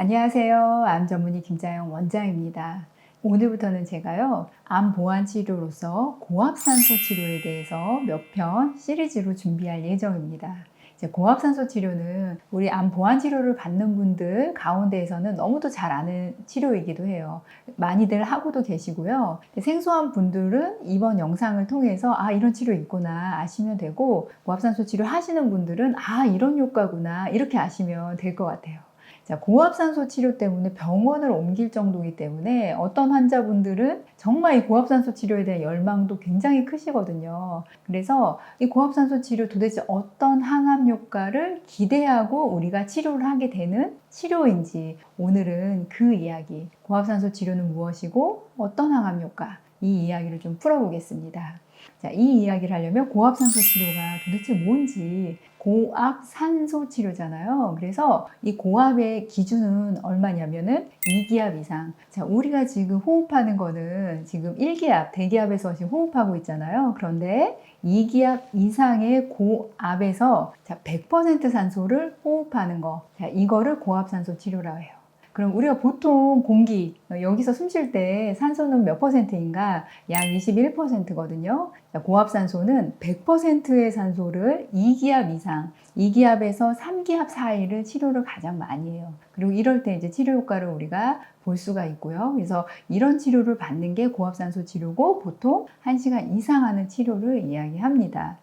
안녕하세요. 암 전문의 김자영 원장입니다. 오늘부터는 제가요, 암 보완 치료로서 고압산소 치료에 대해서 몇 편 시리즈로 준비할 예정입니다. 고압산소 치료는 우리 암 보완 치료를 받는 분들 가운데에서는 너무도 잘 아는 치료이기도 해요. 많이들 하고도 계시고요. 생소한 분들은 이번 영상을 통해서 이런 치료 있구나 아시면 되고, 고압산소 치료 하시는 분들은 이런 효과구나 이렇게 아시면 될 것 같아요. 고압산소 치료 때문에 병원을 옮길 정도이기 때문에 어떤 환자분들은 정말 이 고압산소 치료에 대한 열망도 굉장히 크시거든요. 그래서 이 고압산소 치료 도대체 어떤 항암 효과를 기대하고 우리가 치료를 하게 되는 치료인지, 오늘은 그 이야기, 고압산소 치료는 무엇이고 어떤 항암 효과, 이 이야기를 좀 풀어보겠습니다. 이 이야기를 하려면 고압산소 치료가 도대체 뭔지, 고압산소 치료잖아요. 그래서 이 고압의 기준은 얼마냐면은 2기압 이상. 우리가 지금 호흡하는 거는 지금 1기압, 대기압에서 지금 호흡하고 있잖아요. 그런데 2기압 이상의 고압에서 100% 산소를 호흡하는 거. 이거를 고압산소 치료라고 해요. 그럼 우리가 보통 공기, 여기서 숨 쉴 때 산소는 몇 %인가? 약 21%거든요. 고압산소는 100%의 산소를 2기압 이상, 2기압에서 3기압 사이를 치료를 가장 많이 해요. 그리고 이럴 때 이제 치료 효과를 우리가 볼 수가 있고요. 그래서 이런 치료를 받는 게 고압산소 치료고, 보통 1시간 이상 하는 치료를 이야기합니다.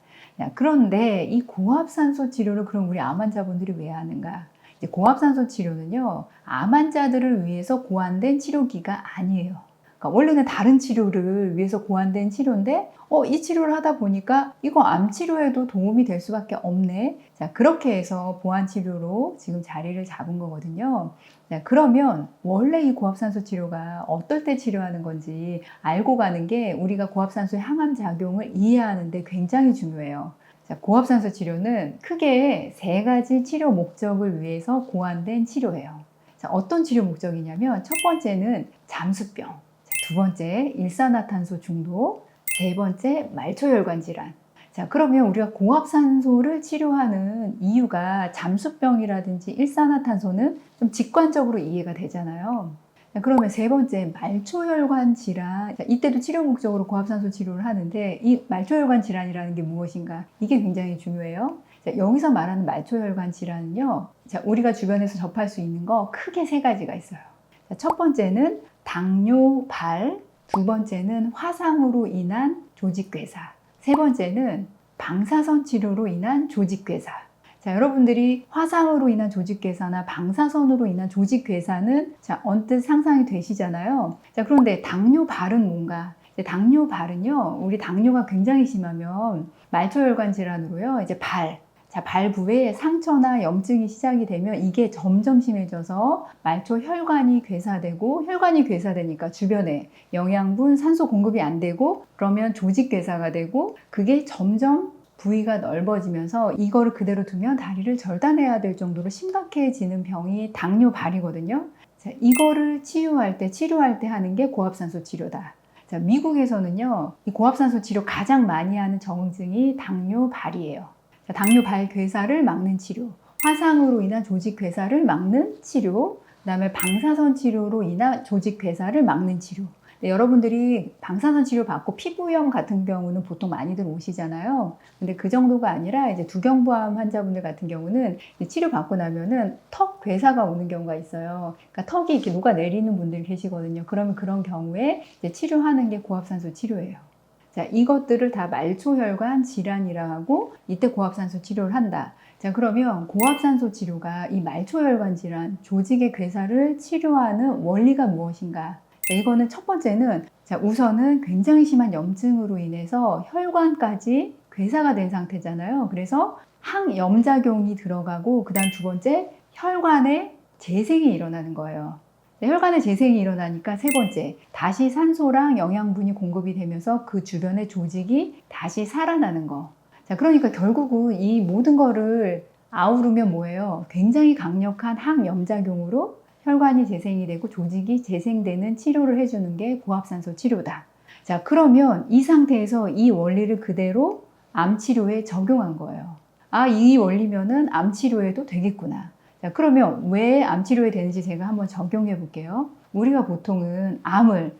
그런데 이 고압산소 치료를 그럼 우리 암 환자분들이 왜 하는가? 고압산소 치료는요, 암 환자들을 위해서 고안된 치료기가 아니에요. 그러니까 원래는 다른 치료를 위해서 고안된 치료인데, 이 치료를 하다 보니까 이거 암 치료에도 도움이 될 수밖에 없네. 그렇게 해서 보완 치료로 지금 자리를 잡은 거거든요. 그러면 원래 이 고압산소 치료가 어떨 때 치료하는 건지 알고 가는 게 우리가 고압산소의 항암 작용을 이해하는 데 굉장히 중요해요. 고압산소 치료는 크게 3가지 치료 목적을 위해서 고안된 치료예요. 어떤 치료 목적이냐면, 첫 번째는 잠수병, 두 번째 일산화탄소 중독, 세 번째 말초혈관 질환. 그러면 우리가 고압산소를 치료하는 이유가 잠수병이라든지 일산화탄소는 좀 직관적으로 이해가 되잖아요. 그러면 세 번째, 말초혈관 질환. 이때도 치료 목적으로 고압산소 치료를 하는데, 이 말초혈관 질환이라는 게 무엇인가? 이게 굉장히 중요해요. 여기서 말하는 말초혈관 질환은요, 우리가 주변에서 접할 수 있는 거 크게 3가지가 있어요. 첫 번째는 당뇨발, 두 번째는 화상으로 인한 조직괴사, 세 번째는 방사선 치료로 인한 조직괴사. 여러분들이 화상으로 인한 조직괴사나 방사선으로 인한 조직괴사는 언뜻 상상이 되시잖아요. 그런데 당뇨발은 뭔가? 당뇨발은요, 우리 당뇨가 굉장히 심하면 말초혈관 질환으로요, 이제 발부에 상처나 염증이 시작이 되면 이게 점점 심해져서 말초혈관이 괴사되고, 혈관이 괴사되니까 주변에 영양분, 산소 공급이 안 되고, 그러면 조직괴사가 되고, 그게 점점 부위가 넓어지면서 이거를 그대로 두면 다리를 절단해야 될 정도로 심각해지는 병이 당뇨발이거든요. 이거를 치료할 때 하는 게 고압산소 치료다. 미국에서는요, 이 고압산소 치료 가장 많이 하는 정증이 당뇨발이에요. 당뇨발 괴사를 막는 치료, 화상으로 인한 조직 괴사를 막는 치료, 그 다음에 방사선 치료로 인한 조직 괴사를 막는 치료. 여러분들이 방사선 치료 받고 피부염 같은 경우는 보통 많이들 오시잖아요. 근데 그 정도가 아니라 이제 두경부암 환자분들 같은 경우는 치료 받고 나면은 턱 괴사가 오는 경우가 있어요. 그러니까 턱이 이렇게 녹아내리는 분들이 계시거든요. 그러면 그런 경우에 이제 치료하는 게 고압산소 치료예요. 이것들을 다 말초혈관 질환이라 하고, 이때 고압산소 치료를 한다. 그러면 고압산소 치료가 이 말초혈관 질환, 조직의 괴사를 치료하는 원리가 무엇인가? 이거는 첫 번째는, 우선은 굉장히 심한 염증으로 인해서 혈관까지 괴사가 된 상태잖아요. 그래서 항염작용이 들어가고, 그 다음 두 번째, 혈관에 재생이 일어나는 거예요. 혈관에 재생이 일어나니까 세 번째, 다시 산소랑 영양분이 공급이 되면서 그 주변의 조직이 다시 살아나는 거. 그러니까 결국은 이 모든 거를 아우르면 뭐예요? 굉장히 강력한 항염작용으로 혈관이 재생이 되고 조직이 재생되는 치료를 해주는 게 고압산소 치료다. 그러면 이 상태에서 이 원리를 그대로 암 치료에 적용한 거예요. 이 원리면은 암 치료에도 되겠구나. 자, 그러면 왜 암 치료에 되는지 제가 한번 적용해 볼게요. 우리가 보통은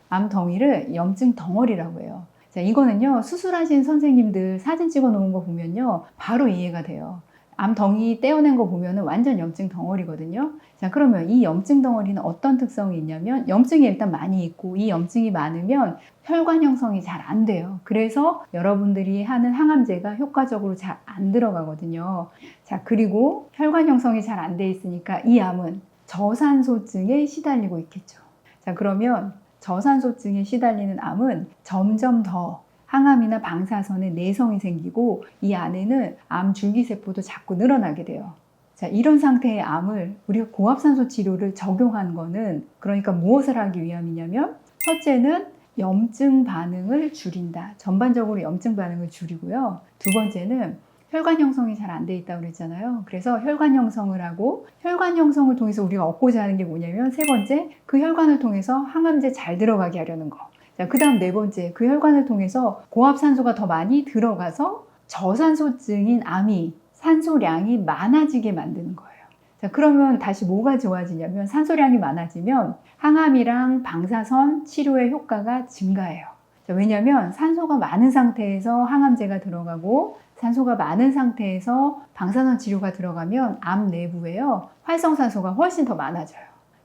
암덩이를 염증 덩어리라고 해요. 자, 이거는요, 수술하신 선생님들 사진 찍어 놓은 거 보면요, 바로 이해가 돼요. 암덩이 떼어낸 거 보면은 완전 염증 덩어리거든요. 자, 그러면 이 염증 덩어리는 어떤 특성이 있냐면, 염증이 일단 많이 있고, 이 염증이 많으면 혈관 형성이 잘 안 돼요. 그래서 여러분들이 하는 항암제가 효과적으로 잘 안 들어가거든요. 자, 그리고 혈관 형성이 잘 안 돼 있으니까 이 암은 저산소증에 시달리고 있겠죠. 자, 그러면 저산소증에 시달리는 암은 점점 더 항암이나 방사선에 내성이 생기고 이 안에는 암 줄기세포도 자꾸 늘어나게 돼요. 자, 이런 상태의 암을 우리가 고압산소 치료를 적용한 거는 그러니까 무엇을 하기 위함이냐면 첫째는 염증 반응을 줄인다. 전반적으로 염증 반응을 줄이고요. 두 번째는 혈관 형성이 잘 안 돼 있다고 그랬잖아요. 그래서 혈관 형성을 하고 혈관 형성을 통해서 우리가 얻고자 하는 게 뭐냐면 세 번째, 그 혈관을 통해서 항암제 잘 들어가게 하려는 거. 자, 그 다음 네 번째, 그 혈관을 통해서 고압산소가 더 많이 들어가서 저산소증인 암이 산소량이 많아지게 만드는 거예요. 자, 그러면 다시 뭐가 좋아지냐면 산소량이 많아지면 항암이랑 방사선 치료의 효과가 증가해요. 자, 왜냐하면 산소가 많은 상태에서 항암제가 들어가고 산소가 많은 상태에서 방사선 치료가 들어가면 암 내부에요, 활성산소가 훨씬 더 많아져요.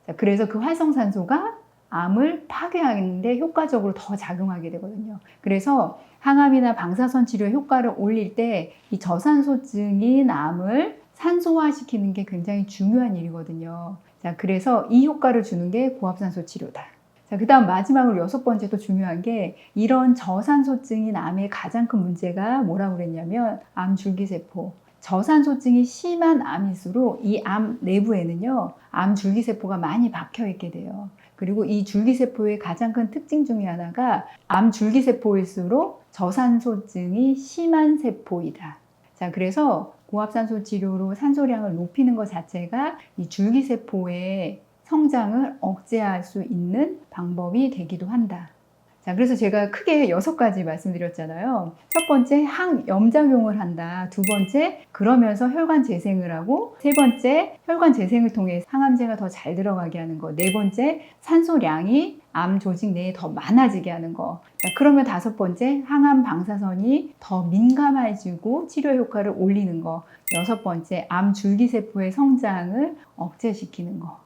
자, 그래서 그 활성산소가 암을 파괴하는데 효과적으로 더 작용하게 되거든요. 그래서 항암이나 방사선 치료의 효과를 올릴 때 이 저산소증인 암을 산소화시키는 게 굉장히 중요한 일이거든요. 자, 그래서 이 효과를 주는 게 고압산소 치료다. 자, 그 다음 마지막으로 여섯 번째 또 중요한 게 이런 저산소증인 암의 가장 큰 문제가 뭐라고 그랬냐면 암 줄기세포. 저산소증이 심한 암일수록 이 암 내부에는요, 암 줄기세포가 많이 박혀 있게 돼요. 그리고 이 줄기세포의 가장 큰 특징 중에 하나가 암 줄기세포일수록 저산소증이 심한 세포이다. 자, 그래서 고압산소 치료로 산소량을 높이는 것 자체가 이 줄기세포의 성장을 억제할 수 있는 방법이 되기도 한다. 자, 그래서 제가 크게 6가지 말씀드렸잖아요. 첫 번째, 항염작용을 한다. 두 번째, 그러면서 혈관 재생을 하고, 세 번째, 혈관 재생을 통해 항암제가 더 잘 들어가게 하는 거. 네 번째, 산소량이 암 조직 내에 더 많아지게 하는 거. 자, 그러면 다섯 번째, 항암 방사선이 더 민감해지고 치료 효과를 올리는 거. 여섯 번째, 암 줄기세포의 성장을 억제시키는 거.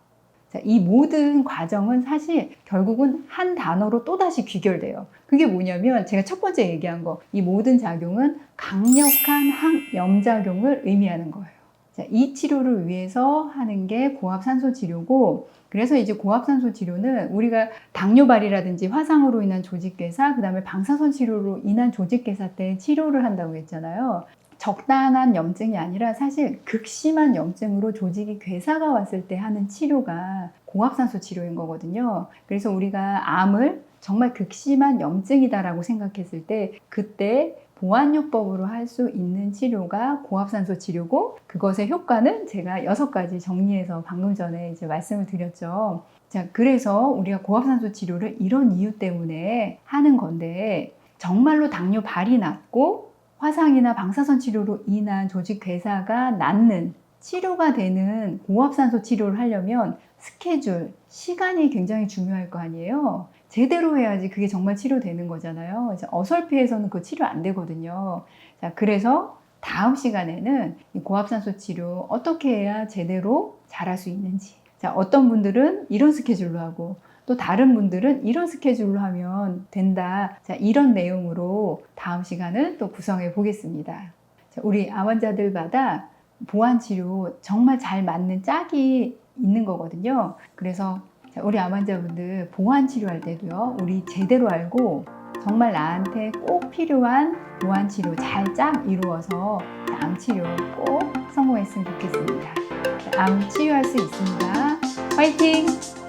자, 이 모든 과정은 사실 결국은 한 단어로 또다시 귀결돼요. 그게 뭐냐면 제가 첫 번째 얘기한 거, 이 모든 작용은 강력한 항염작용을 의미하는 거예요. 자, 이 치료를 위해서 하는 게 고압산소 치료고, 그래서 이제 고압산소 치료는 우리가 당뇨발이라든지 화상으로 인한 조직괴사, 그 다음에 방사선 치료로 인한 조직괴사 때 치료를 한다고 했잖아요. 적당한 염증이 아니라 사실 극심한 염증으로 조직이 괴사가 왔을 때 하는 치료가 고압산소 치료인 거거든요. 그래서 우리가 암을 정말 극심한 염증이다라고 생각했을 때 그때 보완요법으로 할 수 있는 치료가 고압산소 치료고, 그것의 효과는 제가 6가지 정리해서 방금 전에 이제 말씀을 드렸죠. 자, 그래서 우리가 고압산소 치료를 이런 이유 때문에 하는 건데, 정말로 당뇨발이 낫고 화상이나 방사선 치료로 인한 조직 괴사가 낫는 치료가 되는 고압산소 치료를 하려면 스케줄, 시간이 굉장히 중요할 거 아니에요. 제대로 해야지 그게 정말 치료되는 거잖아요. 어설피해서는 그 치료 안 되거든요. 자, 그래서 다음 시간에는 이 고압산소 치료 어떻게 해야 제대로 잘할 수 있는지, 자, 어떤 분들은 이런 스케줄로 하고 또 다른 분들은 이런 스케줄로 하면 된다. 자, 이런 내용으로 다음 시간은 또 구성해 보겠습니다. 자, 우리 암 환자들마다 보완 치료 정말 잘 맞는 짝이 있는 거거든요. 그래서 우리 암 환자분들 보완 치료할 때도요, 우리 제대로 알고 정말 나한테 꼭 필요한 보완 치료 잘 짝 이루어서 암 치료 꼭 성공했으면 좋겠습니다. 암 치유할 수 있습니다. 화이팅!